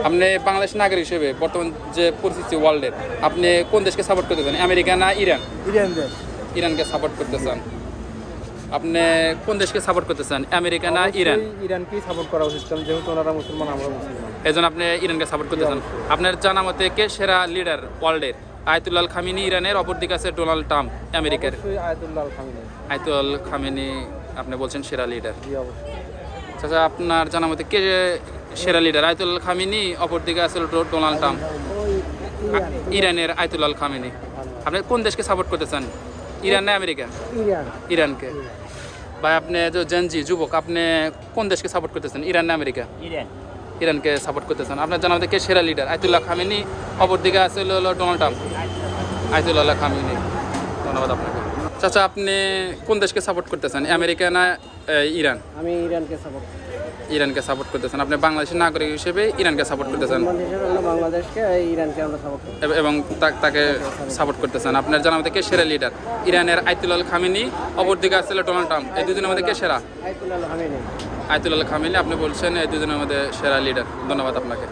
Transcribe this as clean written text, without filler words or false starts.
আপনি বাংলাদেশ নাগরিক হিসেবে বর্তমান যে পরিস্থিতি ওয়ার্ল্ডের, আপনি কোন দেশকে সাপোর্ট করতেছেন, আমেরিকা না ইরান? ইরান দেশ। ইরানকে সাপোর্ট করতেছেন। আপনি কোন দেশকে সাপোর্ট করতেছেন, আমেরিকা না ইরান? ইরানকেই সাপোর্ট করা উচিত, কারণ যেহেতু ওনারা মুসলমান, আমরা মুসলমান। এই জন্য আপনি ইরানকে সাপোর্ট করতেছেন। আপনার জানা মতে কে সেরা লিডার ওয়ার্ল্ডের? আয়াতুল্লাহ খামিনি ইরানের, অপরদিকে আছে ডোনাল্ড ট্রাম্প আমেরিকার। অবশ্যই আয়াতুল্লাহ আল খামেনি। আয়াতুল খামেনি আপনি বলছেন সেরা লিডার। জি অবশ্যই। আচ্ছা, আপনার জানা মতে কে সেরা লিডার? আয়াতুল খামেনি, অপরদিকে আছে ডোনাল্ড ট্রাম্প। ইরানের আয়াতুল্লাহ খামেনি। আপনি কোন দেশকে সাপোর্ট করতেছেন, ইরান না আমেরিকা? ইরান। ইরানকে। ভাই আপনি যে জেনজি যুবক, আপনি কোন দেশকে সাপোর্ট করতেছেন, ইরান না আমেরিকা? ইরান। ইরানকে সাপোর্ট করতেছেন। আপনার জানা মতে কে সেরা লিডার? আয়াতুল্লাহ খামেনি, অপরদিকে আছে ডোনাল্ড ট্রাম্প। Ayatollah Khamenei. ধন্যবাদ আপনাকে। চাচা, আপনি কোন দেশকে সাপোর্ট করতেছেন, আমেরিকা না ইরান? আমি ইরানকে সাপোর্ট করি। ইরানকে সাপোর্ট করতেছেন। আপনি বাংলাদেশের নাগরিক হিসেবে ইরানকে সাপোর্ট করতেছেন বাংলাদেশকে, ইরানকে আমরা সাপোর্ট করি এবং তাকে সাপোর্ট করতেছেন। আপনার জানা মতে কে সেরা লিডার? ইরানের আয়াতুল্লাহ খামেনি, অপরদিকে আছে ডোনাল্ড ট্রাম্প। এই দুজনের মধ্যে কে সেরা? Ayatollah Khamenei. আয়াতুল্লাহ খামেনি আপনি বলছেন এই দুজনের মধ্যে সেরা লিডার। ধন্যবাদ আপনাকে।